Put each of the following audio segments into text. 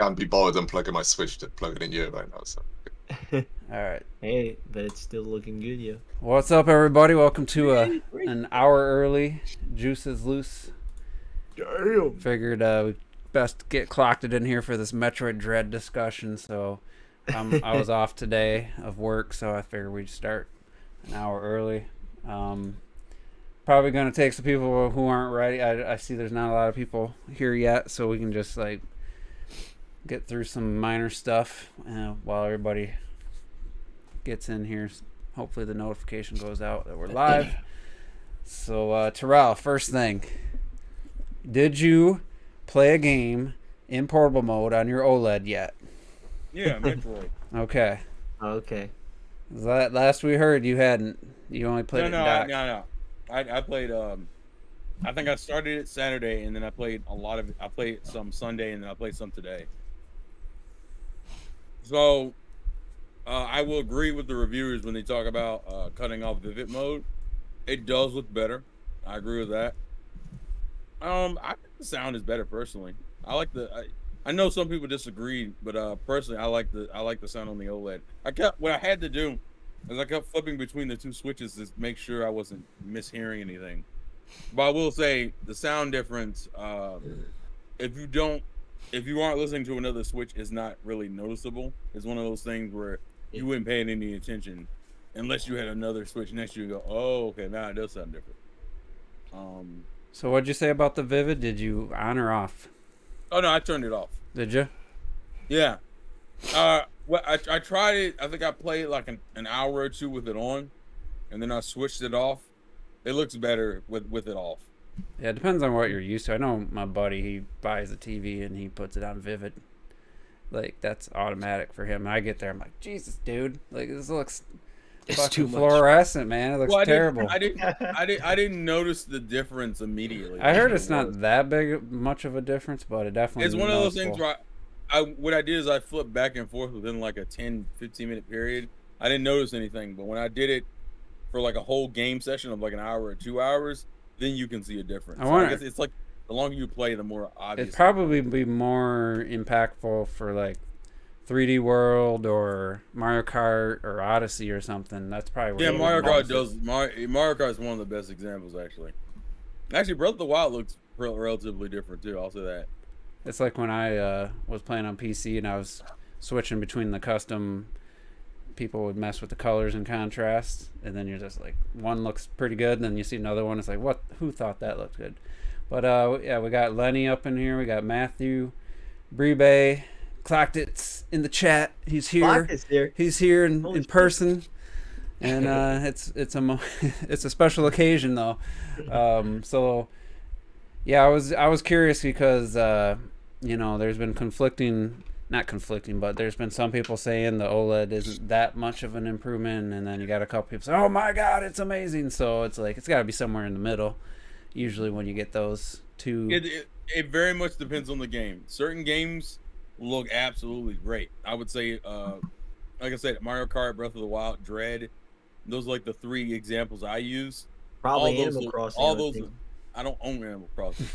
Can't be bothered unplugging my Switch to plug it in here right now. So. All right. Hey, but it's still looking good, yo. What's up, everybody? Welcome to an hour early Juice is Loose. Damn. Figured we best get clocked it in here for this Metroid Dread discussion. So I was off today of work, so I figured we'd start an hour early. Probably gonna take some people who aren't ready. I see there's not a lot of people here yet, so we can just like get through some minor stuff while everybody gets in here. Hopefully the notification goes out that we're live. So Terrell, first thing, did you play a game in portable mode on your OLED yet? Yeah, Metroid. Okay. Okay. Last we heard you hadn't. You only played it in dock. No. I played. I think I started it Saturday, and then I played a lot of it. I played some Sunday, and then I played some today. So, I will agree with the reviewers when they talk about cutting off Vivid mode. It does look better. I agree with that. I think the sound is better personally. I like I know some people disagree, but personally, I like the sound on the OLED. What I had to do is I kept flipping between the two switches to make sure I wasn't mishearing anything. But I will say the sound difference. If you aren't listening to another switch, it's not really noticeable. It's one of those things where you wouldn't pay any attention unless you had another switch next to you. Go, oh, okay, now it does sound different. So what'd you say about the Vivid? Did you on or off? Oh no, I turned it off. Did you? Yeah. Well, I tried it. I think I played like an hour or two with it on, and then I switched it off. It looks better with it off. Yeah, it depends on what you're used to. I know my buddy, he buys a TV and he puts it on Vivid. Like, that's automatic for him. I get there, I'm like, Jesus, dude. Like, this looks fucking fluorescent, man. It looks terrible. I didn't notice the difference immediately. I heard it's not that much of a difference, but it definitely it's one of those things where what I did is I flipped back and forth within like a 10-15 minute period. I didn't notice anything, but when I did it for like a whole game session of like an hour or 2 hours, then you can see a difference. I guess it's like the longer you play, the more obvious. It'd probably be more impactful for like 3D World or Mario Kart or Odyssey or something. That's probably where Mario Kart does. Mario Kart is one of the best examples, actually. Actually, Breath of the Wild looks relatively different too. I'll say that. It's like when I was playing on PC and I was switching between the custom. People would mess with the colors and contrast, and then you're just like, one looks pretty good, and then you see another one. It's like, what? Who thought that looked good? But yeah, we got Lenny up in here. We got Matthew, Brebe, clocked it in the chat. He's here. He's here in person, and it's a special occasion though. So yeah, I was curious because there's been not conflicting, but there's been some people saying the OLED isn't that much of an improvement, and then you got a couple people say, oh my god, it's amazing. So it's like, it's got to be somewhere in the middle usually when you get those two. It very much depends on the game. Certain games look absolutely great. I would say like I said, Mario Kart, Breath of the Wild, Dread, those are like the three examples I use. Probably Animal Crossing. All those I don't own Animal Crossing.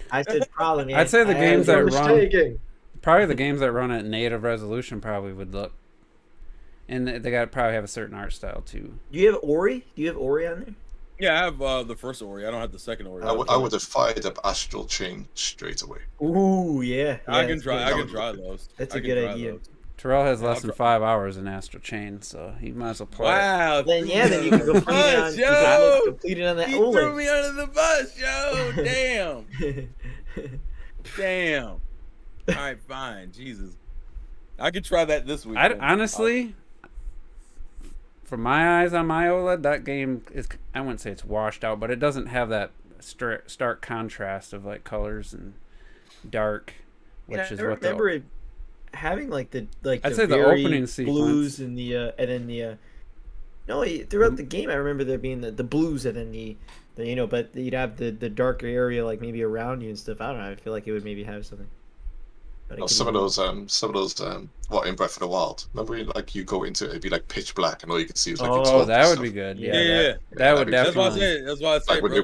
I said probably. I'd say the games that run probably the games that run at native resolution probably would look, and they got to probably have a certain art style too. Do you have Ori? Do you have Ori on there? Yeah, I have the first Ori. I don't have the second Ori. I would have fired up Astral Chain straight away. Ooh, yeah. I can try those. That's a good idea. Terrell has less than 5 hours in Astral Chain, so he might as well play. Wow. Then you can complete it on that OLED. You threw me under the bus, yo. Damn. Damn. All right, fine. Jesus, I could try that this week. Honestly, from my eyes on my OLED, that game is, I wouldn't say it's washed out, but it doesn't have that stark contrast of like colors and dark, which is I what remember it having like the I'd say the opening sequence, blues and throughout the game I remember there being the blues and then but you'd have the darker area like maybe around you and stuff. I don't know. I feel like it would maybe have something. Some of those what in Breath of the Wild, remember you go into it'd be like pitch black and all you can see is like that would be good. That would definitely. That's why I say like with the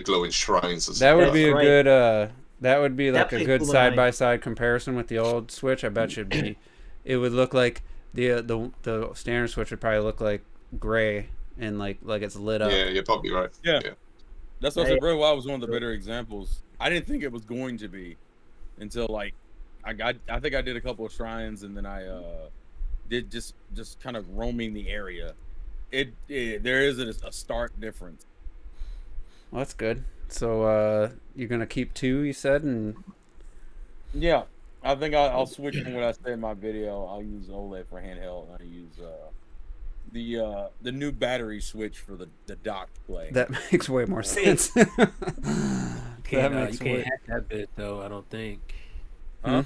glowing shrines. That would be a good That would be like a Definitely good cooler side eye. by side comparison with the old Switch. I bet you'd be. It would look like the standard Switch would probably look like gray and like it's lit up. Yeah, you're probably right. Yeah. That's what I Hey. said. Breath of the Wild was one of the better examples. I didn't think it was going to be until like I think I did a couple of shrines and then I did just kind of roaming the area. There is a stark difference. Well, that's good. So you're gonna keep 2, you said, and Yeah, I think I'll switch from what I say in my video. I'll use OLED for handheld. And I use the new battery switch for the dock play. that makes way more sense. You That can't makes way- hack that bit though. I don't think. Huh?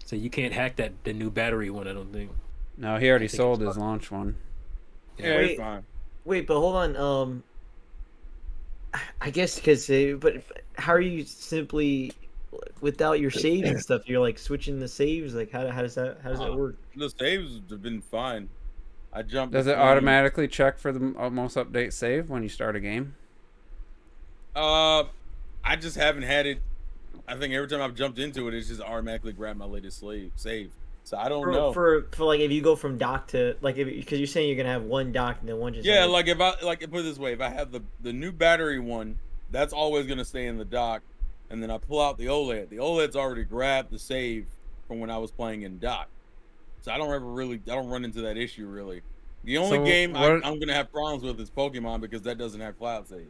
So you can't hack the new battery one. I don't think. No, he already I think sold it's his launch one. Yeah, Wait. it's fine. Wait, but hold on. I guess because but how are you simply without your saves and stuff? You're like switching the saves. Like how does that work? The saves have been fine. I jumped. Does it between- automatically check for the most update save when you start a game? I just haven't had it. I think every time I've jumped into it, it's just automatically grabbed my latest save. So I don't know. For like if you go from dock to like because you're saying you're gonna have one dock and then one just Yeah, like if I put it this way, if I have the new battery one, that's always gonna stay in the dock, and then I pull out the OLED. The OLED's already grabbed the save from when I was playing in dock, so I don't run into that issue really. The only So game what- I'm gonna have problems with is Pokemon because that doesn't have cloud save.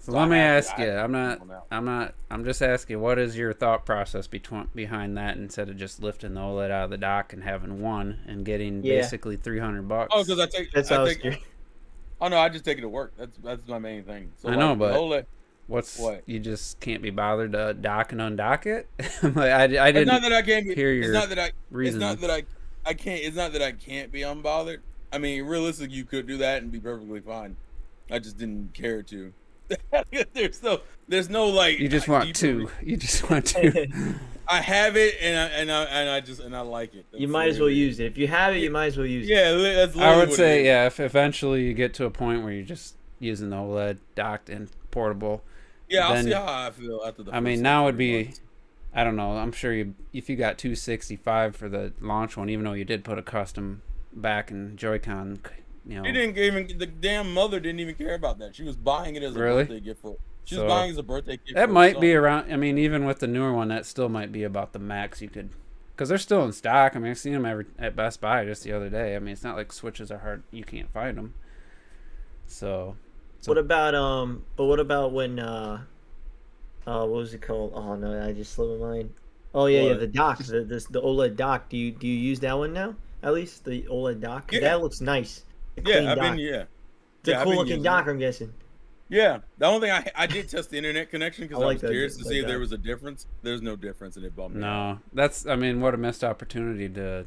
So So let I me have to- ask I you. have to figure them out. I'm just asking. What is your thought process behind that instead of just lifting the OLED out of the dock and having one and getting Yeah. basically $300? Oh, because I take. That's how I was take curious. oh no, I just take it to work. That's my main thing. So I know, like, the but OLED, What? You just can't be bothered to dock and undock it? Like, I it's not didn't that I can't be. hear It's your not that I. reason. It's not that I can't. It's not that I can't be unbothered. I mean, realistically, you could do that and be perfectly fine. I just didn't care to. there's no like. You just want deeper two. You just want two. I have it and I like it. You might as well use it. If you have it, you might as well use it. Yeah, that's. I literally would what say, it is. yeah, if eventually you get to a point where you're just using the OLED docked and portable. Yeah, I'll then- see how I feel after the. I mean, first now 3 would be, months. I don't know. I'm sure if you got 265 for the launch one, even though you did put a custom back and Joy-Con, you know. She didn't even. The damn mother didn't even care about that. She was buying it as a Really? birthday gift for. She So, was buying it as a birthday gift. That for might her be son. around. I mean, even with the newer one, that still might be about the max you could, because they're still in stock. I mean, I've seen them at Best Buy just the other day. I mean, it's not like Switches are hard. You can't find them. So What about But what about when what was it called? Oh no, I just slipped my mind. Oh yeah, What? the dock, the OLED dock. Do you use that one now? At least the OLED dock. 'Cause Yeah. that looks nice. The Yeah, clean I've dock. been. Yeah. It's a I've cool been looking using dock. it. I'm guessing. Yeah, the only thing I did test the internet connection because I I like was that, curious to like see if that. there was a difference. There's no difference, and it bummed me out. no, I mean, what a missed opportunity to.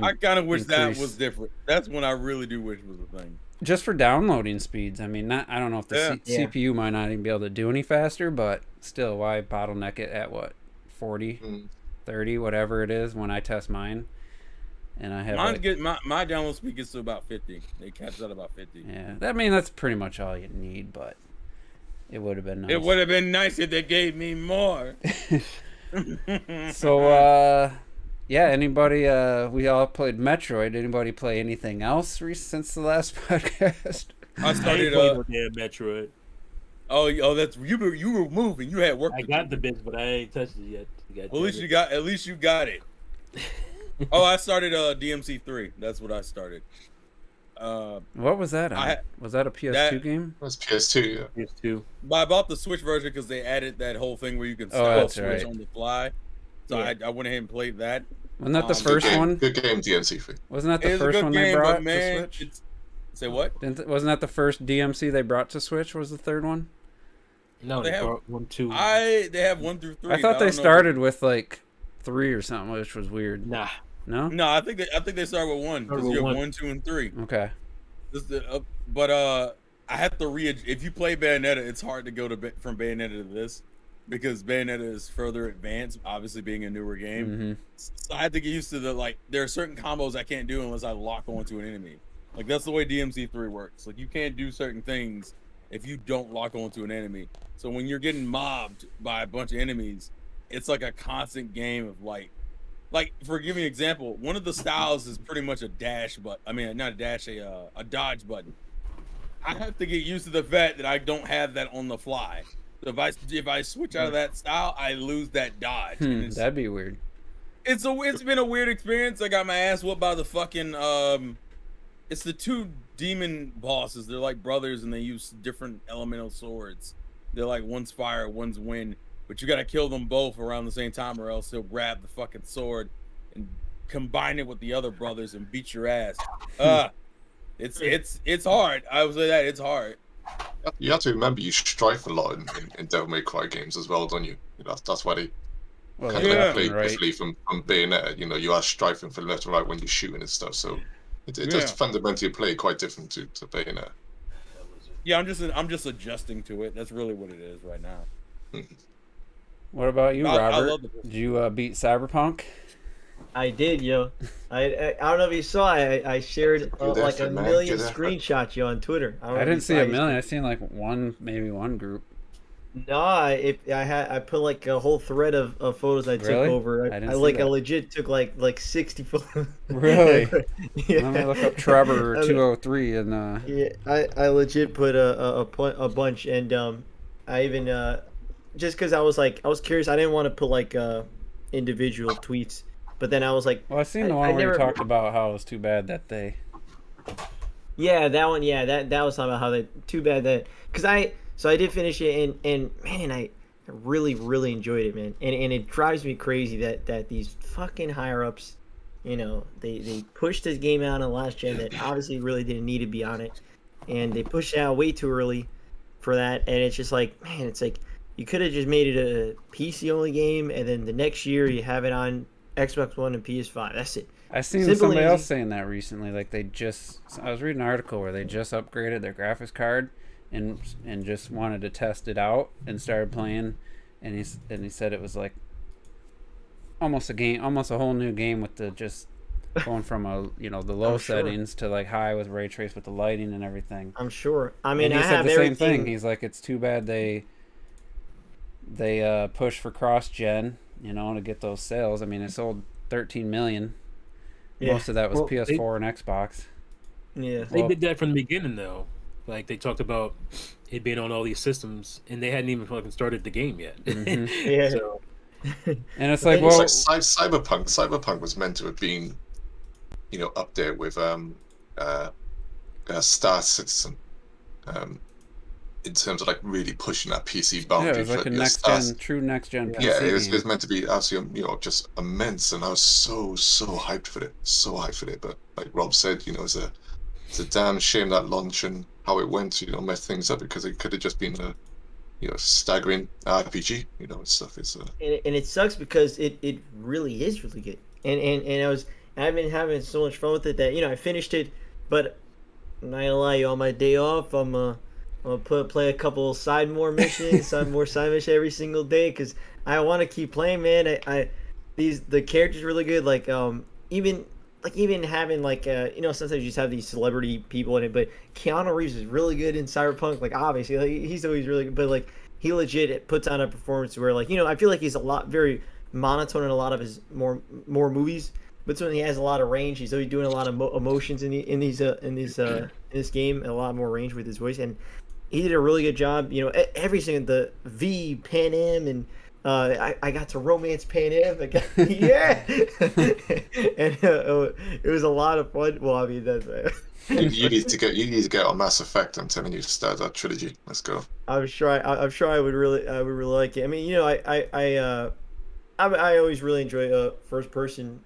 I kind of wish that increase- was different. That's when I really do wish was a thing. just for downloading speeds. I mean, I don't know if the Yeah. Yeah. CPU might not even be able to do any faster, but still, why bottleneck it at what 40, Mm. 30, whatever it is when I test mine, and I have Mine like, get my download speed gets to about 50. It caps out about 50. yeah. I mean, that's pretty much all you need, but it would have been nice. It would have been nice if they gave me more. So, yeah, anybody, we all played Metroid. Anybody play anything else since the last podcast? I I ain't started. played no damn Metroid. Oh, that's you were moving. You had work. I to got do. the bits, but I ain't touched it yet. Well, at least you got it. Oh, I started DMC 3. That's what I started. What was that on? Was that a PS2 game? That's PS2, yeah. PS2. But I bought the Switch version because they added that whole thing where you can stop that's Switch right. on the fly. So Yeah. I went ahead and played that. Wasn't that the Good first Good game, one? Good game, DNC3. Wasn't that It the was a first good one game, they but brought man, to Switch? say what? Wasn't that the first DMC they brought to Switch? Was the third one? No, They they have- brought 1, 2. They have 1 through 3. I thought they don't know. started with like 3 or something, which was weird. Nah. No? No, I think they started with 1 because Started with you have 1. 1, 2, and 3. Okay. But I have to if you play Bayonetta, it's hard to go from Bayonetta to this because Bayonetta is further advanced, obviously being a newer game. Mm-hmm. So I had to get used to there are certain combos I can't do unless I lock onto an enemy. Like that's the way DMC3 works. Like you can't do certain things if you don't lock onto an enemy. So when you're getting mobbed by a bunch of enemies, it's like a constant game of like for give me an example, one of the styles is pretty much a dash, but I mean not a dash, a dodge button. I have to get used to the fact that I don't have that on the fly. So if I switch out of that style, I lose that dodge. That'd be weird. It's been a weird experience. I got my ass whooped by the fucking it's the two demon bosses. They're like brothers and they use different elemental swords. They're like one's fire, one's wind, but you gotta kill them both around the same time or else they'll grab the fucking sword and combine it with the other brothers and beat your ass. It's hard. I would say that it's hard. You have to remember you strife a lot in Devil May Cry games as well, don't you? That's why they kind of play differently from Bayonetta. You know, you are strifing for left and right when you're shooting and stuff. So it does fundamentally play quite different to Bayonetta. Yeah, I'm just adjusting to it. That's really what it is right now. What about you, Robert? Did you beat Cyberpunk? I did, yo. I don't know if you saw. I shared like a million screenshots, yo, on Twitter. I didn't see a million. I seen like maybe one group. No, I put like a whole thread of photos I took over. I legit took like 60 photos. Really? Yeah. Let me look up Trevor 203 and yeah, I legit put a bunch, and I even just because I was curious. I didn't want to put like individual tweets, but then I was like, well, I seen the one where you talked about how it was too bad that they. Yeah, that one. Yeah, that was talking about how they too bad that because I did finish it, and man, I really, really enjoyed it, man. And it drives me crazy that these fucking higher ups, you know, they pushed this game out on the last gen that obviously really didn't need to be on it, and they pushed it out way too early for that. And it's just like, man, it's like you could have just made it a PC only game, and then the next year you have it on Xbox One and PS5. That's it. I seen somebody else saying that recently. Like I was reading an article where they just upgraded their graphics card. And just wanted to test it out and started playing, and he said it was like almost a whole new game with the just going from the low settings to like high with ray trace with the lighting and everything. I'm sure. I mean, and he I said have the everything. same thing. He's like, it's too bad they push for cross gen, to get those sales. I mean, it sold 13 million. Yeah. Most of that was PS4 and Xbox. Yeah, they did that from the beginning though. Like they talked about it being on all these systems, and they hadn't even fucking started the game yet. Mm-hmm. Yeah. So, and it's like, well, it's like Cyberpunk. Cyberpunk was meant to have been, up there with Star Citizen, in terms of like really pushing that PC boundary. Yeah, it was like a true next gen PC. Yeah, it was meant to be absolutely, just immense, and I was so hyped for it. But like Rob said, it's a damn shame that launch and how it went, messed things up, because it could have just been a, staggering RPG, and stuff. It's and it sucks because it really is really good, and I've been having so much fun with it that I finished it, but I'm not gonna lie, on my day off, I'm gonna play a couple side missions every single day because I want to keep playing, man. The characters are really good, like even having sometimes you just have these celebrity people in it, but Keanu Reeves is really good in Cyberpunk. Like obviously, he's always really good, but like he legit puts on a performance where I feel like he's very monotone in a lot of his more movies, but when he has a lot of range, he's always doing a lot of emotions in this game, and a lot more range with his voice, and he did a really good job. Every single the V Pan Am and. I got to romance Pan Am. Yeah, and it was a lot of fun. Well, I mean, that's. you need to get on Mass Effect. I'm telling you, start that trilogy. Let's go. I'm sure I would really like it. I mean, I always really enjoy first person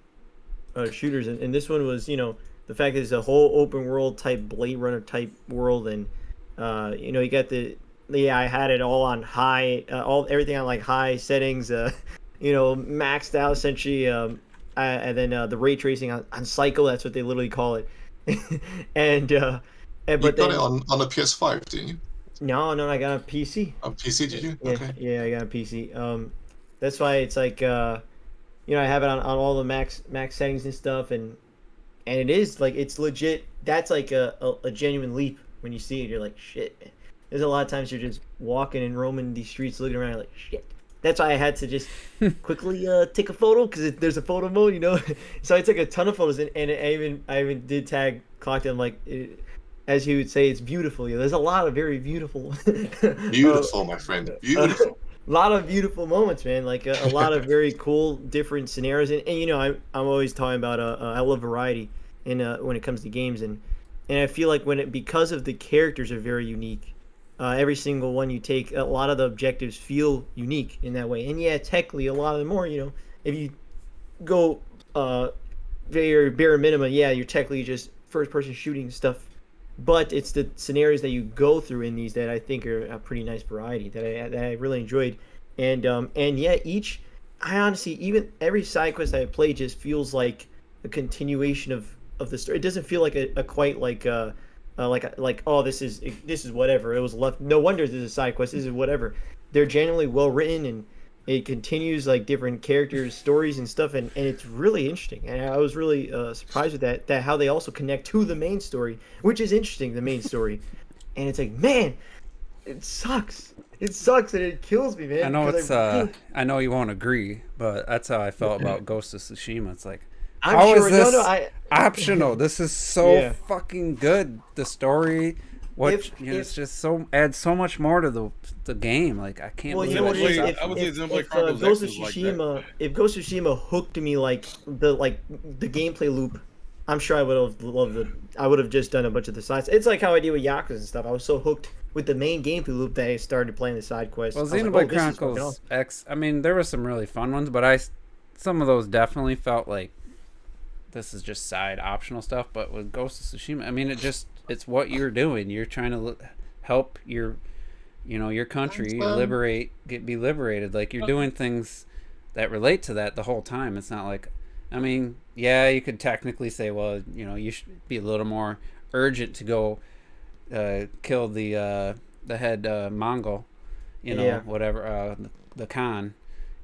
shooters, and this one was the fact that it's a whole open world type Blade Runner type world, and you got I had it all on high, everything on like high settings, maxed out essentially, and then the ray tracing on cycle. That's what they literally call it. and but you got it on a PS5, didn't you? No, I got a PC. On PC, did you? Yeah, okay. Yeah, I got a PC. That's why it's like I have it on all the max settings and stuff, and it is like it's legit. That's like a genuine leap when you see it. You're like, shit, man. there's a lot of times you're just walking and roaming these streets, looking around like shit. That's why I had to just quickly take a photo because there's a photo mode, you know. So I took a ton of photos, and I even did tag clocked them like, as you would say, it's beautiful. You know, there's a lot of very beautiful, Beautiful, my friend. Beautiful. a lot of beautiful moments, man. Like a lot of very cool, different scenarios, and you know, I'm always talking about I love variety in when it comes to games, and I feel like because of the characters are very unique. Every single one you take, a lot of the objectives feel unique in that way. And yeah, technically, a lot of them more, you know, if you go very bare minimum, yeah, you're technically just first person shooting stuff. But it's the scenarios that you go through in these that I think are a pretty nice variety that I really enjoyed. And yeah, I honestly, even every side quest I played just feels like a continuation of the story. It doesn't feel like a quite like oh, this is whatever. It was left. No wonder this is a side quest. This is whatever. They're genuinely well written, and it continues like different characters, stories, and stuff, and it's really interesting. And I was really surprised with that how they also connect to the main story, which is interesting. The main story, and it's like, man, it sucks. It sucks, and it kills me, man. I know it's I know you won't agree, but that's how I felt about Ghost of Tsushima. It's like, how is this optional? This is so fucking good. The story, it's just so adds so much more to the game. Like, I can't believe if Ghost of Tsushima, if Ghost of Tsushima hooked me like the gameplay loop, I'm sure I would have loved it. I would have just done a bunch of the sides. It's like how I did with Yakuza and stuff. I was so hooked with the main gameplay loop that I started playing the side quests. Well, Xenoblade Chronicles X, I mean, there were some really fun ones, but some of those definitely felt like this is just side optional stuff. But with Ghost of Tsushima, I mean, it's what you're doing. You're trying to help your country be liberated. Like, you're doing things that relate to that the whole time. It's not like, I mean, yeah, you could technically say, well, you should be a little more urgent to go kill the head Mongol, whatever, the Khan.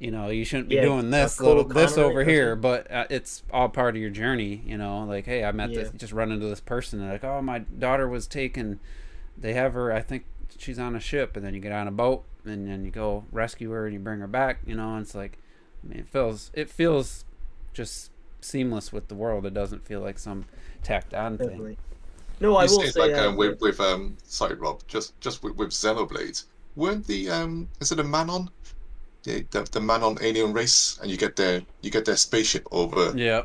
You shouldn't be doing this over here, but it's all part of your journey. Like, hey, I met this, just run into this person, and like, oh, my daughter was taken. They have her. I think she's on a ship, and then you get on a boat, and then you go rescue her, and you bring her back. And it's like, I mean, it feels just seamless with the world. It doesn't feel like some tacked on thing. No, I will say like with sorry, Rob, just with Xenoblade, weren't the is it a Manon? The Manon alien race, and you get their spaceship over. Yeah.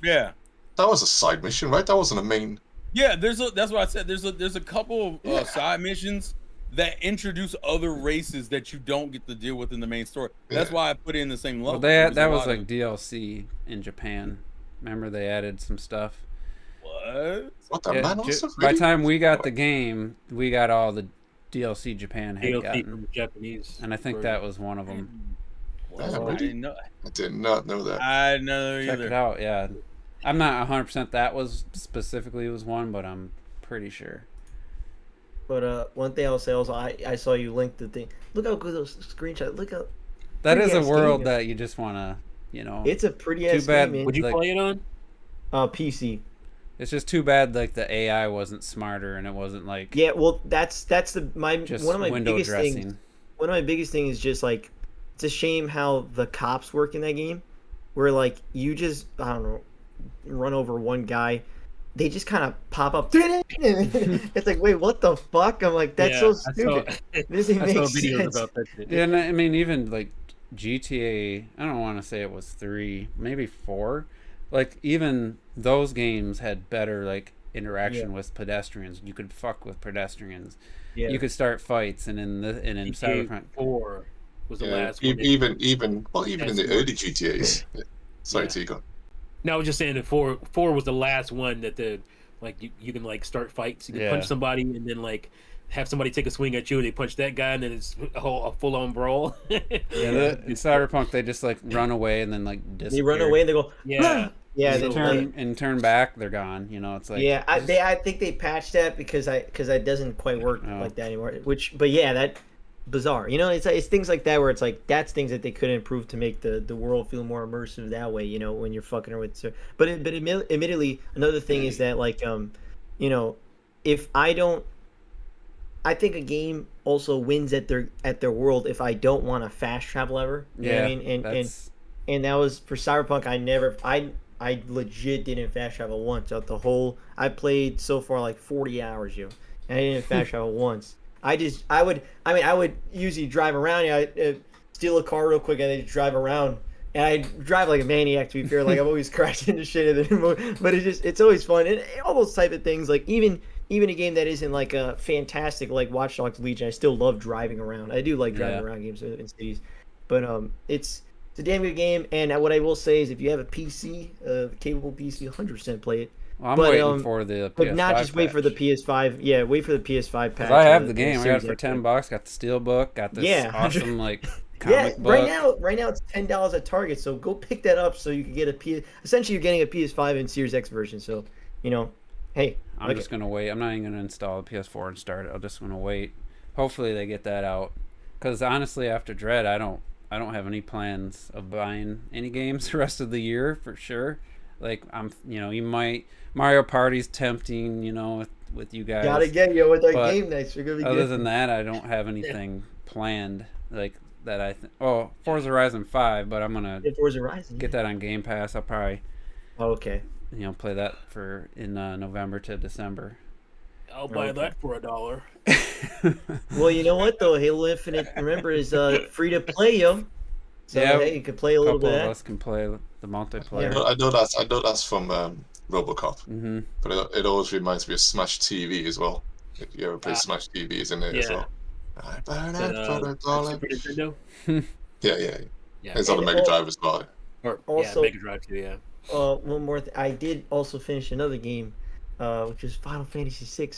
That was a side mission, right? That wasn't a main. Yeah, that's what I said. There's a couple of side missions that introduce other races that you don't get to deal with in the main story. That's why I put it in the same level. Well, that was like DLC in Japan. Remember, they added some stuff. What the Manon stuff? By the time we got the game, we got all the DLC Japan had gotten. Japanese, and I think that was one of them. I did not know that. I didn't know either. Check it out. Yeah, I'm not 100% that was specifically was one, but I'm pretty sure. But one thing I'll say also, I saw you link the thing. Look how good those screenshots. Look how that is a world that you just want to, It's a pretty ass game, man. Would you play it on? PC. It's just too bad like the AI wasn't smarter and it wasn't like well that's one of my biggest dressing. Things. One of my biggest things is just like it's a shame how the cops work in that game, where like you just I don't know run over one guy, they just kind of pop up. It's like, wait, what the fuck? I'm like, that's so stupid. This doesn't make sense. About that shit. Yeah, and I mean even like GTA, I don't want to say it was 3, maybe 4. Like, even those games had better, like, interaction with pedestrians. You could fuck with pedestrians. Yeah. You could start fights, and in Cyberpunk 4 was the last one. Even in the early GTAs. Sorry, Tigo. No, I was just saying that 4 was the last one that you can like start fights. You can punch somebody and then like have somebody take a swing at you, they punch that guy, and then it's a full-on brawl. In Cyberpunk, they just like run away and then like disappear. They run away and they go, yeah, they turn back, they're gone. It's like I think they patched that because it doesn't quite work like that anymore. But that bizarre. It's things like that where it's like that's things that they could improve to make the world feel more immersive that way. When you're fucking with. But admittedly, another thing is that like if I don't I think a game also wins at their world if I don't want to fast travel ever. You know what I mean? And that was for Cyberpunk. I legit didn't fast travel once out the whole. I played so far like 40 hours, and I didn't fast travel once. I would usually drive around. I steal a car real quick and then drive around. And I drive like a maniac, to be fair. Like I'm always crashing into shit, but it's always fun. And all those type of things, like even a game that isn't like a fantastic like Watch Dogs Legion, I still love driving around. I do like driving around games in cities, but it's a damn good game. And what I will say is, if you have a PC, capable PC, 100% play it. Well, I'm waiting for the PS5 but not just wait for the PS5. Yeah, wait for the PS5 patch. I have the game. I got it for $10. Got the Steelbook. Got this awesome like comic book. Right now it's $10 at Target. So go pick that up so you can get a PS. Essentially, you're getting a PS5 and Series X version. So hey. I'm just gonna wait. I'm not even gonna install the PS4 and start it. I'm just gonna wait. Hopefully they get that out. Because honestly, after Dread, I don't have any plans of buying any games the rest of the year for sure. Like you might Mario Party's tempting, with you guys. Gotta get you with our game nights. You're gonna be other than that, I don't have anything planned like that. Forza Horizon 5, but I'm gonna Forza Horizon, get that on Game Pass. I'll probably okay. Play that in November to December. I'll buy that for $1. Well, you know what though, Halo Infinite, remember, is free to play, yo. So hey, you can play a little bit. A couple of us can play the multiplayer. I know that's from RoboCop. Mm-hmm. But it always reminds me of Smash TV as well. If you ever play Smash TV, is in it as well. I buy that for $1. Yeah. It's on the Mega Drive as well. Also, Mega Drive too. Yeah. One more thing. I did also finish another game, which is Final Fantasy VI.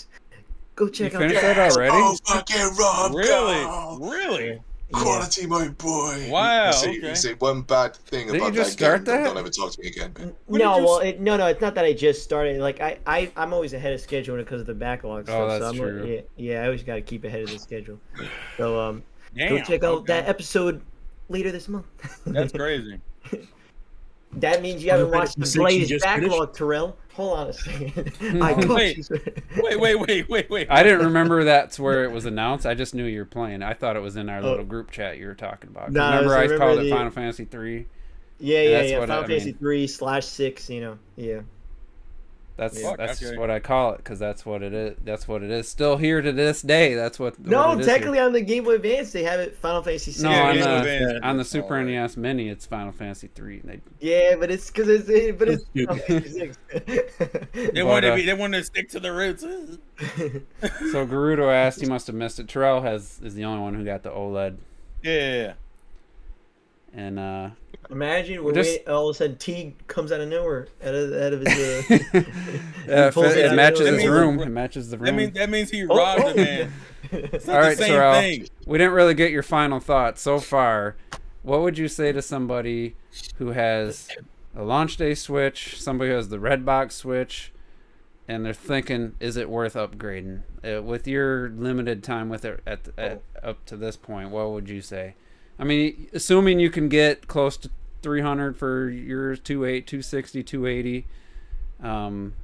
Go check out that. You finished that already? Oh, fucking Rob! Really? Quality, my boy. Wow. You say one bad thing Did about you just that game, start that? don't ever talk to me again, man. No, it's not that I just started. Like I'm always ahead of schedule because of the backlog stuff. Oh, that's so true. I always got to keep ahead of the schedule. So Damn, go check out that episode later this month. That's crazy. That means you haven't watched the latest backlog, Terrell. Hold on a second. Wait. I didn't remember that's where it was announced. I just knew you were playing. I thought it was in our little group chat you were talking about. Remember I called it Final Fantasy 3? Yeah. Final Fantasy 3/6, yeah. That's what I call it, because that's what it is. That's what it is. Still here to this day. That's what. what it is technically here. On the Game Boy Advance they have it Final Fantasy 6. No, on the Super NES Mini it's Final Fantasy 3. But it's because it's Final Fantasy 6. They want to stick to the roots. So Gerudo asked, he must have missed it. Terrell is the only one who got the OLED. Yeah. And imagine all of a sudden T comes out of nowhere, out of his. It matches his room. It matches the room. That means he robbed the man. It's not all right, the same Terrell. thing. We didn't really get your final thoughts so far. What would you say to somebody who has a launch day Switch, somebody who has the red box Switch, and they're thinking, is it worth upgrading? With your limited time with it up to this point, what would you say? I mean, assuming you can get close to 300 for yours, 260, 280,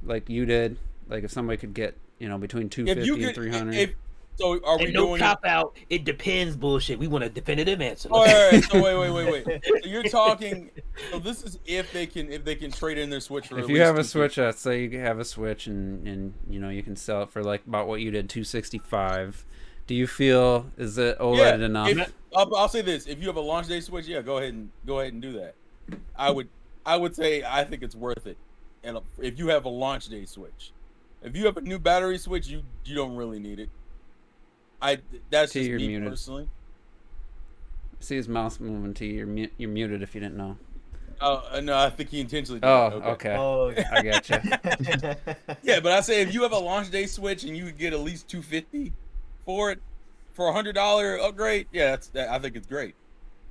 like you did. Like if somebody could get, between 250 and 300. So are we doing cop out? It depends. Bullshit. We want a definitive answer. All right. So wait. So you're talking. So this is if they can trade in their Switch for. If you have a Switch, say you have a Switch and you can sell it for like about what you did, 265. Do you feel is it OLED enough? I'll say this: if you have a launch day Switch, go ahead and do that. I would say I think it's worth it. And if you have a launch day Switch, if you have a new battery Switch, you don't really need it. That's just me personally. See his mouse moving. T. You're muted if you didn't know. Oh no, I think he intentionally did. Okay. I gotcha. Yeah, but I say if you have a launch day Switch and you would get at least $250 for it for $100 upgrade, I think it's great.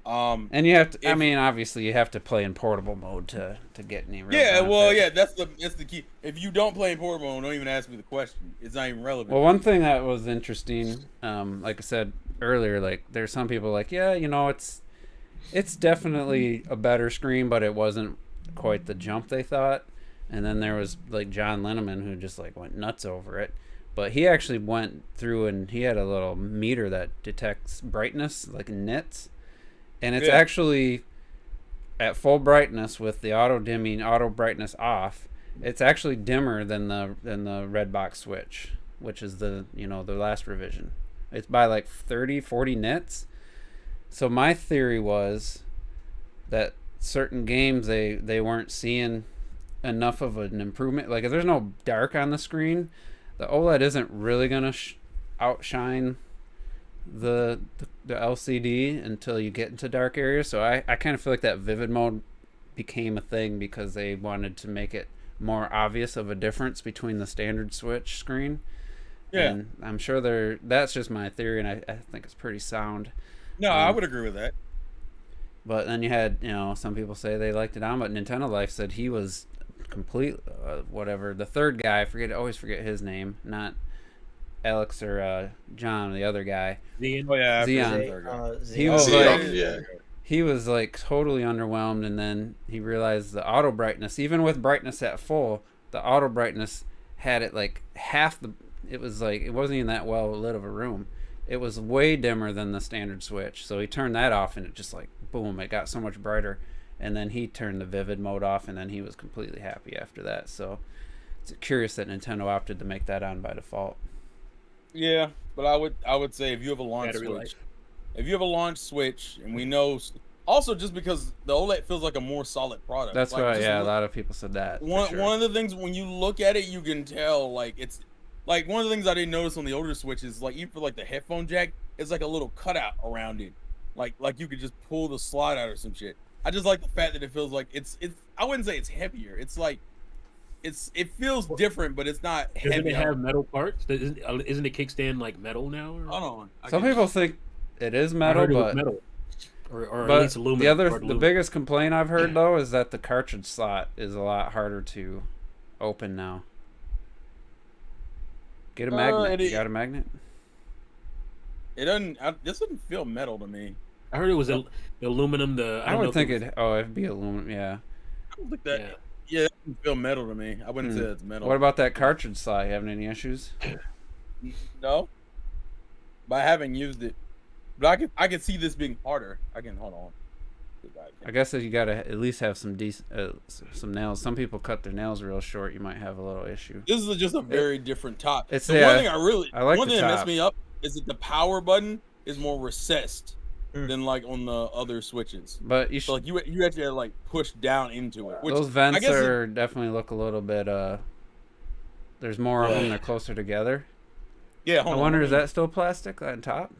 And you have to. Obviously, you have to play in portable mode to get any. That's the key. If you don't play in portable mode, don't even ask me the question. It's not even relevant. Well, one thing that was interesting, like I said earlier, like there's some people like, it's definitely a better screen, but it wasn't quite the jump they thought. And then there was like John Linneman who just like went nuts over it. But he actually went through and he had a little meter that detects brightness, like nits, and it's actually at full brightness with the auto dimming, auto brightness off. It's actually dimmer than the Redbox Switch, which is the last revision. It's by like 30, 40 nits. So my theory was that certain games they weren't seeing enough of an improvement. Like if there's no dark on the screen, the OLED isn't really gonna outshine the LCD until you get into dark areas. So I kind of feel like that vivid mode became a thing because they wanted to make it more obvious of a difference between the standard Switch screen. Yeah, and I'm sure that's just my theory, and I think it's pretty sound. No, I would agree with that. But then you had some people say they liked it on, but Nintendo Life said he was complete whatever. The third guy, I always forget his name, not Alex or John, the other guy. Xeon. Oh yeah, Xeon. He was like totally underwhelmed, and then he realized the auto brightness, even with brightness at full, the auto brightness had it like half the. It was like it wasn't even that well lit of a room. It was way dimmer than the standard Switch. So he turned that off, and it just like boom, it got so much brighter. And then he turned the vivid mode off, and then he was completely happy after that. So it's curious that Nintendo opted to make that on by default. Yeah, but I would say if you have a launch Switch, and we know also just because the OLED feels like a more solid product. That's like, right. Yeah, a lot of people said that. One of the things when you look at it, you can tell like it's like one of the things I didn't notice on the older Switch is like even for like the headphone jack, it's like a little cutout around it, like you could just pull the slide out or some shit. I just like the fact that it feels like it's. I wouldn't say it's heavier. It's like it feels different, but it's not heavy. Doesn't it have metal parts? Isn't the kickstand like metal now? Or? Hold on. Some people think it is metal, but metal. Or but at least aluminum. The biggest complaint I've heard though is that the cartridge slot is a lot harder to open now. Get a magnet. You got a magnet? It doesn't. This doesn't feel metal to me. I heard it was the aluminum. I would think it'd be aluminum. Yeah. I don't think that. Yeah, it doesn't feel metal to me. I wouldn't say it's metal. What about that cartridge slot? You having any issues? No. But I haven't used it. But I can see this being harder. Hold on. I guess if you gotta at least have some some nails. Some people cut their nails real short. You might have a little issue. This is just a very different top. It's one thing one thing that messed me up is that the power button is more recessed than like on the other Switches. But you actually had to like push down into it. Which those vents definitely look a little bit. There's more of them. They're closer together. Yeah. I wonder, is that still plastic on top?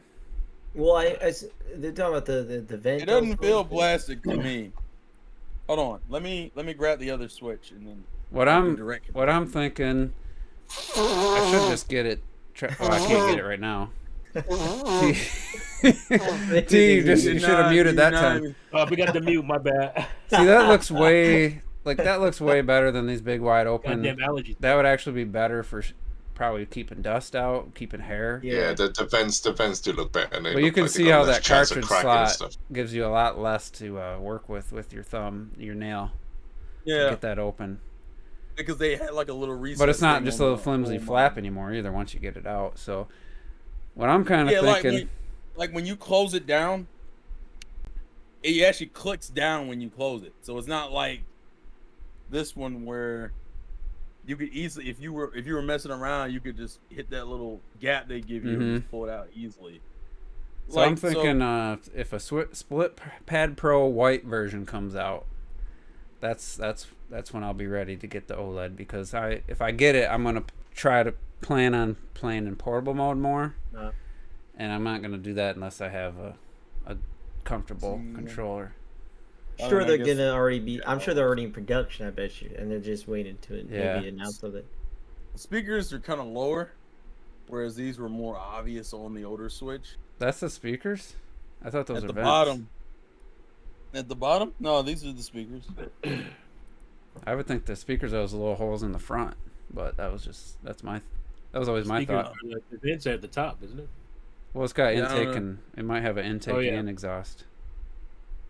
Well, they're talking about the vent. It doesn't feel plastic to me. Hold on, let me grab the other Switch and then. What I'm thinking, I should just get it. Well, I can't get it right now. You should have muted that time. We got the mute. My bad. See, that looks way better than these big wide open. Goddamn allergies. That would actually be better for probably keeping dust out, keeping hair. Yeah, the vents do look better. But you can see how that cartridge slot gives you a lot less to work with your thumb, your nail. Yeah. To get that open. Because they had like a little recess. But it's not just a little flimsy flap anymore either once you get it out. So what I'm kind of thinking, like when you close it down, it actually clicks down when you close it. So it's not like this one where you could easily, if you were messing around, you could just hit that little gap they give you and just pull it out easily. So I'm thinking if a Split Pad Pro white version comes out, that's when I'll be ready to get the OLED, because if I get it, I'm gonna try to plan on playing in portable mode more, and I'm not gonna do that unless I have a comfortable controller. Sure, they're gonna already be. I'm sure they're already in production. I bet you, and they're just waiting to maybe announce of it. Speakers are kind of lower, whereas these were more obvious on the older Switch. That's the speakers? I thought those were at the vents. bottom. At the bottom? No, these are the speakers. I would think the speakers those little holes in the front, but that was always my thought. The vents are at the top, isn't it? Well, it's got intake and it might have an intake and exhaust.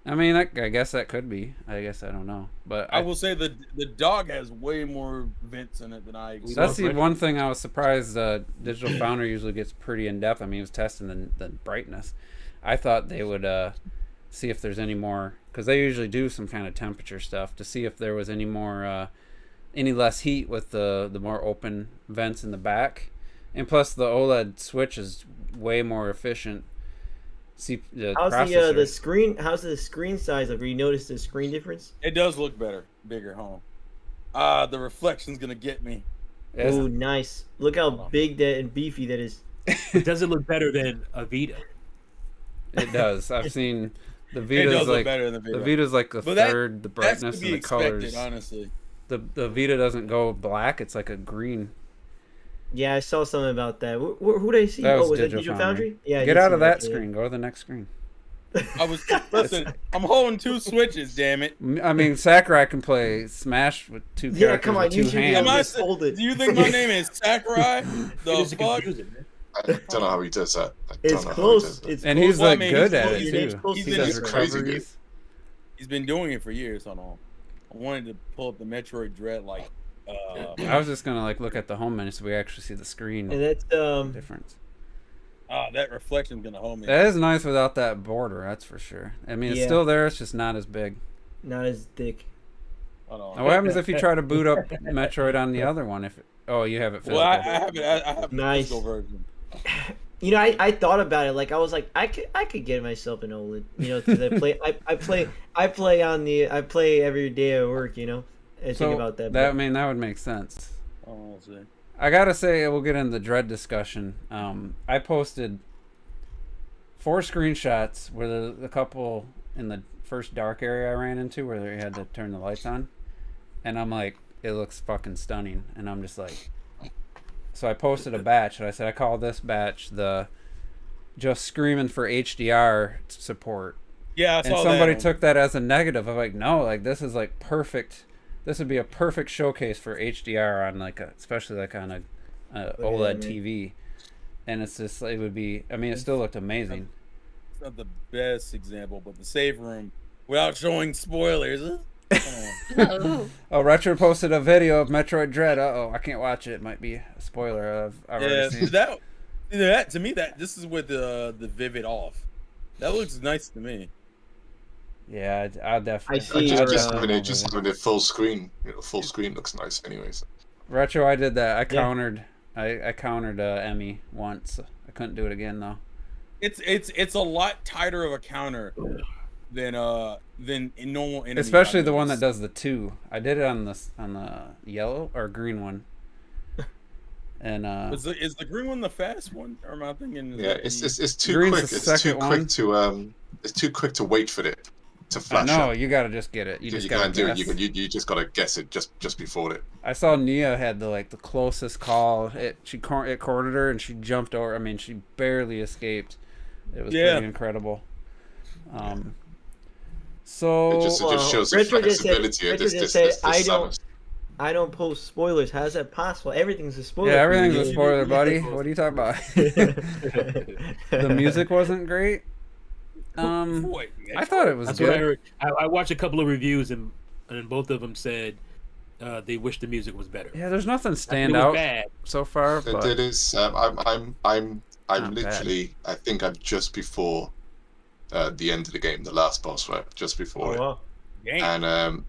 I mean, I guess that could be. I guess I don't know, but I will say the dog has way more vents in it than I expected. that's the one thing I was surprised. Digital Foundry usually gets pretty in depth. I mean, he was testing the brightness. I thought they would see if there's any more, because they usually do some kind of temperature stuff to see if there was any more, any less heat with the more open vents in the back, and plus the OLED Switch is way more efficient. See the How's processor. the screen? How's the screen size? Like, you notice the screen difference? It does look bigger, huh? The reflection's gonna get me. Yes. Ooh, nice. Look how big that and beefy that is. It doesn't look better than a Vita. It does. I've seen the It Vita's does look like better than the the Vita. Vita's like the But that- third, the That's brightness to be and the expected, colors. honestly. The Vita doesn't go black; it's like a green. Yeah, I saw something about that. Who did I see? That was Was it Digital Digital Foundry. Foundry? Yeah. I Get did out see of that yeah. screen. Go to the next screen. I was listen. I'm holding 2 switches. Damn it! I mean, Sakurai can play Smash with 2 Yeah, characters come on, with you 2 should be hands. able Am I- Just hold it. Do you think my name is Sakurai? It The is fuck? confusing, man. I don't know how he does that. I don't It's know how he close. does that. It's And close. he's Well, I like mean, good he's at close- it your too. name's close He's to in that, his right? crazy recoveries. He's been doing it for years. Hold on. I wanted to pull up the Metroid Dread I was just gonna like look at the home menu so we actually see the screen And that's difference. that reflection's gonna hold me. That is nice without that border, that's for sure. I mean, it's Yeah. still there. It's just not as big. not as thick. Hold on. Now, what happens if you try to boot up Metroid on the other one? If you have it physical. Well, I have it. I have the Nice. physical version. You know, I thought about it. Like, I was like, I could get myself an OLED. You know, because I play every day at work. You know, I think about that. I but- mean, that would make sense. Oh, let's see. I gotta say, we'll get into the Dread discussion. I posted 4 screenshots where the couple in the first dark area I ran into where they had to turn the lights on, and I'm like, it looks fucking stunning, and I'm just like, so I posted a batch, and I said I call this batch the just screaming for HDR support, Yeah, I and saw somebody that. took that as a negative. I'm like, no, like this is like perfect. This would be a perfect showcase for HDR on especially like on a OLED man. TV, and it's just it would be. I mean, it still looked amazing. It's not the best example, but the save room, without showing spoilers. Oh, Retro posted a video of Metroid Dread. I can't watch it. It might be a spoiler. I've Yeah, already seen. that to me this is with the vivid off. That looks nice to me. Yeah, I'll definitely. I see Just, your, just having it full screen. Full screen looks nice, anyways. Retro, I did that. I Yeah. countered. I countered Emmy once. I couldn't do it again though. It's a lot tighter of a counter than in normal enemy. Especially the one that does the 2. I did it on the yellow or green one. And Is the green one the fast one, or am I thinking? Yeah, it's too Green's quick. the It's too second one. quick to it's too quick to wait for it to flash no, up. you gotta just get it. You just You gotta can't do it. guess. You just gotta guess it just before it. I saw Nia had the closest call. It cornered her and she jumped over. I mean, she barely escaped. It was Yeah. pretty incredible. So It just shows the Retro just said- flexibility of Retro this. just This said, I Samus. I don't post spoilers. How's that possible? Everything's a spoiler. yeah, for everything's you. a spoiler, buddy. What are you talking about? The music wasn't great. I thought it was That's what I good. heard. I watched a couple of reviews and both of them said they wish the music was better. Yeah, there's nothing It stand was out bad. so far, It but is. I'm Not literally. I think I'm just before the end of the game, the last boss, right? Just before Oh, it. wow. Game.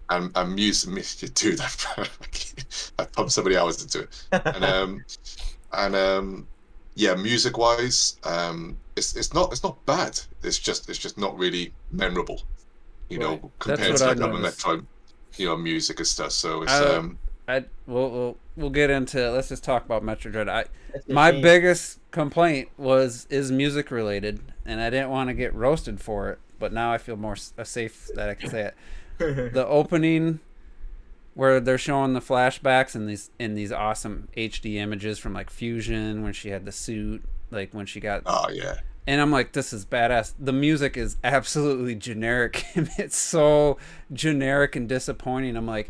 And music, dude, I pumped so many hours into it. Yeah, music wise, it's not bad. It's just not really memorable, Right. That's compared what to I like other noticed. Metroid, music and stuff. So it's we'll get into. Let's just talk about Metroid Dread. That's a My shame. biggest complaint is music related, and I didn't want to get roasted for it, but now I feel more safe that I can say it. The opening where they're showing the flashbacks in these awesome HD images from like Fusion when she had the suit, like when she got, oh yeah, and I'm like, this is badass. The music is absolutely generic. It's so generic and disappointing. I'm like,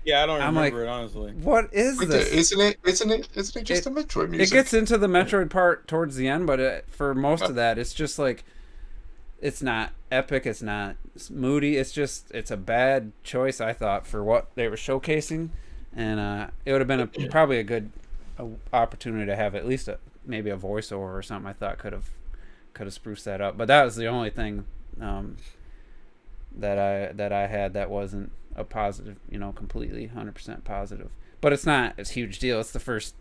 Yeah, I don't I'm remember it honestly. what is Wait, this? isn't it just a Metroid music? It gets into the Metroid part towards the end, but for most of that, it's just like it's not epic, it's not moody, it's a bad choice, I thought, for what they were showcasing. And it would have been probably a good opportunity to have at least maybe a voiceover or something. I thought could have spruced that up. But that was the only thing that I had that wasn't a positive, completely 100% positive. But it's not a huge deal. It's the first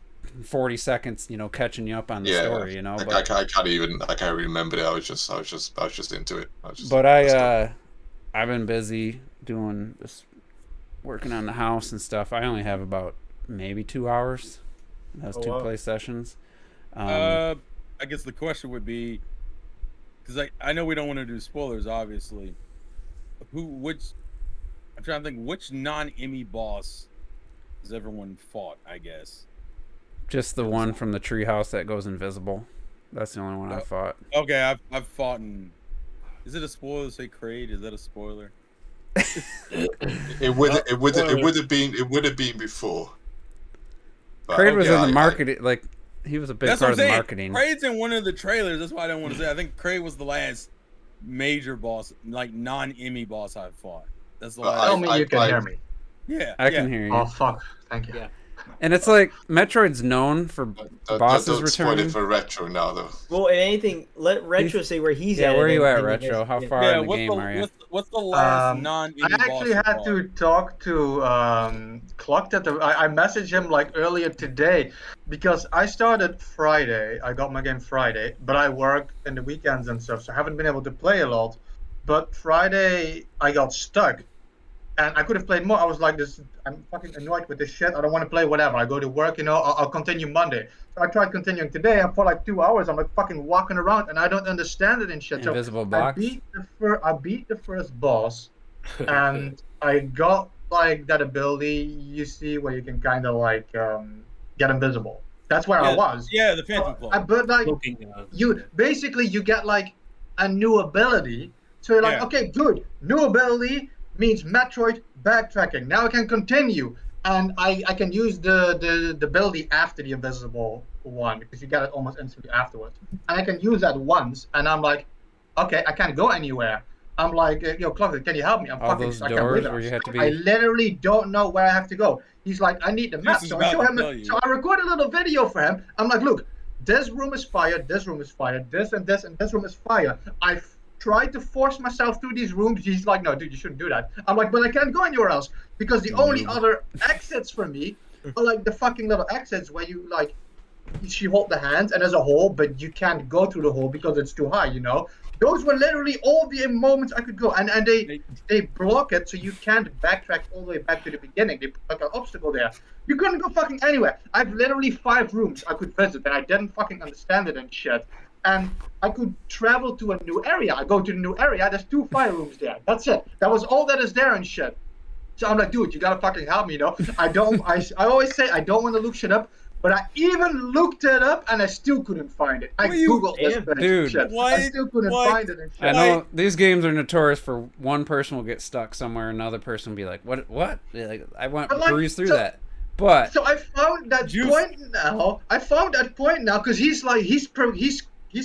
40 seconds, catching you up on the story, I But can't even remember it. I was just into it. I've been busy doing this, working on the house and stuff. I only have about maybe 2 hours. Those two play sessions. I guess the question would be, because I know we don't want to do spoilers, obviously. I'm trying to think, which non-Emmy boss has everyone fought, I guess? Just the one from the treehouse that goes invisible. That's the only one I fought. Okay, I've fought in... Is it a spoiler to say Kraid? Is that a spoiler? It would have been before. Kraid was in the marketing, he was a big part of the marketing. Kraid's in one of the trailers. That's why I don't want to say. I think Kraid was the last major boss, non-Emmy boss I fought. That's the last. Tell me you can hear me. Yeah, I can hear you. Oh fuck! Thank you. Yeah. And it's like Metroid's known for bosses don't spoil returning. it for Retro now, though. Well, if anything, let Retro say where he's at. Yeah, where are you at, and Retro? How far in the game are you? What's the last non-Emmy boss? I actually had to talk to Clock. I messaged him earlier today because I started Friday. I got my game Friday, but I work in the weekends and stuff, so I haven't been able to play a lot. But Friday I got stuck. And I could have played more. I was like, I'm fucking annoyed with this shit. I don't want to play whatever. I go to work, I'll continue Monday. So I tried continuing today, and for 2 hours, I'm fucking walking around, and I don't understand it and shit. Invisible so box. I beat the first boss, and I got that ability you see where you can kind of get invisible. That's where I was. Yeah, the Phantom Claw. But you get a new ability. So you're like, okay, good, new ability. Means Metroid backtracking. Now I can continue, and I can use the ability after the invisible one because you get it almost instantly afterwards. And I can use that once, and I'm like, okay, I can't go anywhere. I'm like, Clock, can you help me? I'm all fucking those stuck. doors where you have to be. I literally don't know where I have to go. He's like, I need the map. So I show him. So I record a little video for him. I'm like, look, this room is fire. This room is fire. This and this and this room is fire. I tried to force myself through these rooms. He's like, no, dude, you shouldn't do that. I'm like, but I can't go anywhere else because the only other exits for me are the fucking little exits where you hold the hands and there's a hole, but you can't go through the hole because it's too high. Those were literally all the moments I could go, and they block it so you can't backtrack all the way back to the beginning. They put an obstacle there. You couldn't go fucking anywhere. I've literally 5 rooms I could visit, and I didn't fucking understand it and shit. And I could travel to a new area. I go to the new area. There's 2 fire rooms there. That's it. That was all that is there and shit. So I'm like, dude, you gotta fucking help me, I always say I don't want to look shit up, but I even looked it up and I still couldn't find it. I googled this dude, shit. I still couldn't find it and shit. I know these games are notorious for one person will get stuck somewhere, another person will be like, what? I went breeze through that. But so I found that point now because he's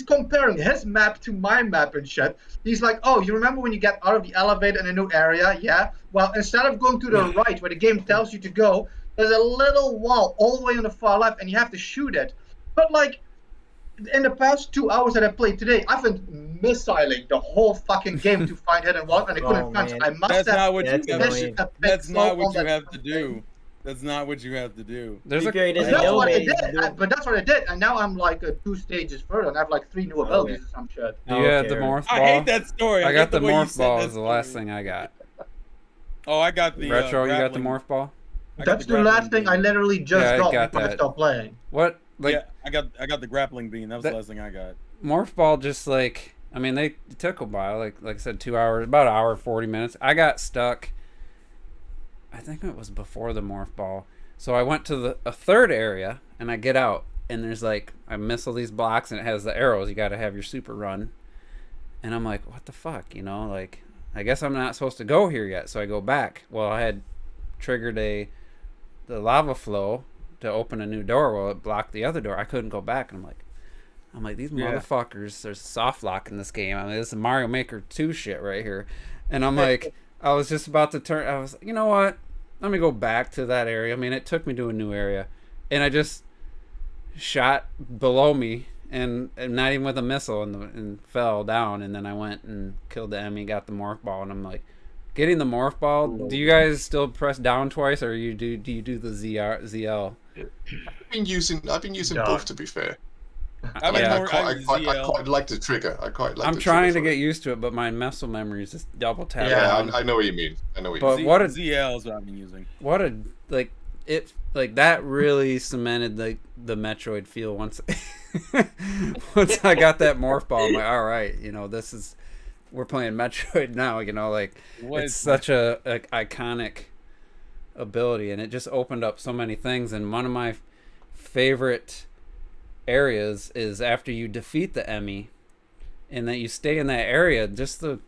comparing his map to my map and shit. He's like, oh, you remember when you get out of the elevator in a new area? Yeah. Well, instead of going to the right where the game tells you to go, there's a little wall all the way on the far left, and you have to shoot it. But in the past 2 hours that I played today, I've been missiling the whole fucking game to find hidden walls, and I couldn't find it. I must That's not what you have to do. That's not what you have to do. That's what I did, and now I'm 2 stages further, and I have 3 new abilities or some shit. Do you have the morph ball? I hate that story. I got the morph ball. Is the last thing I got. Oh, I got the Retro. You got the morph ball. That's the last thing I literally just got before I stopped playing. What? I got the grappling beam. That was the last thing I got. Morph ball just they took a while. Like I said, 2 hours, about an hour 40 minutes. I got stuck. I think it was before the morph ball. So I went to a third area, and I get out, and there's I miss all these blocks, and it has the arrows. You got to have your super run. And I'm like, what the fuck? I guess I'm not supposed to go here yet. So I go back. Well, I had triggered the lava flow to open a new door. Well, it blocked the other door. I couldn't go back. And I'm like, I'm like, these Yeah. motherfuckers, there's soft lock in this game. I mean, this is Mario Maker 2 shit right here. And I'm like, I was just about to turn. I was, you know what? Let me go back to that area. I mean, it took me to a new area. And I just shot below me and not even with a missile and fell down. And then I went and killed the enemy, got the morph ball. And I'm like, getting the morph ball, do you guys still press down twice or do you do the ZL? I've been using both, to be fair. I mean, I quite like the trigger. I'm trying to get used to it, but my muscle memory is just double tap. Yeah, I know what you mean. But what a ZL is what I've been using. What a that really cemented the Metroid feel once once I got that morph ball. I'm like, all right, we're playing Metroid now. It's such a iconic ability, and it just opened up so many things. And one of my favorite areas is after you defeat the Emmy and that you stay in that area. I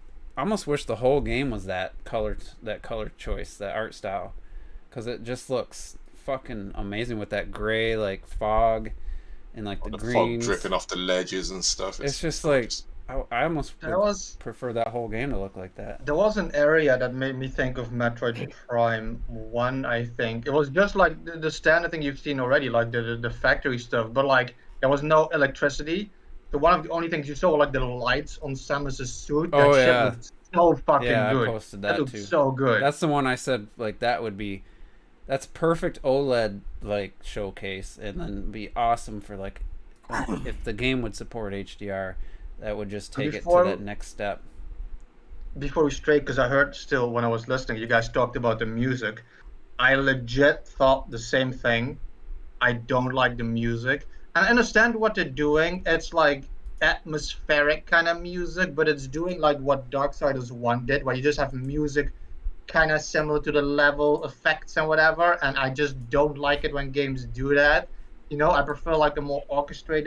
almost wish the whole game was that color choice, that art style, because it just looks fucking amazing with that gray fog and the green dripping off the ledges and stuff. It's just I almost prefer that whole game to look like that. There was an area that made me think of Metroid Prime 1, I think. It was just like the standard thing you've seen already, like the factory stuff, but there was no electricity. So one of the only things you saw were the lights on Samus's suit. That shit looked so fucking good. I posted that looked too. So good. That's the one I said that's perfect OLED showcase, and then be awesome for if the game would support HDR. That would just take it to that next step. Before we stray, because I heard still when I was listening, you guys talked about the music. I legit thought the same thing. I don't like the music. And I understand what they're doing. It's atmospheric kind of music, but it's doing what Darksiders 1 did, where you just have music kind of similar to the level effects and whatever. And I just don't like it when games do that. I prefer a more orchestrated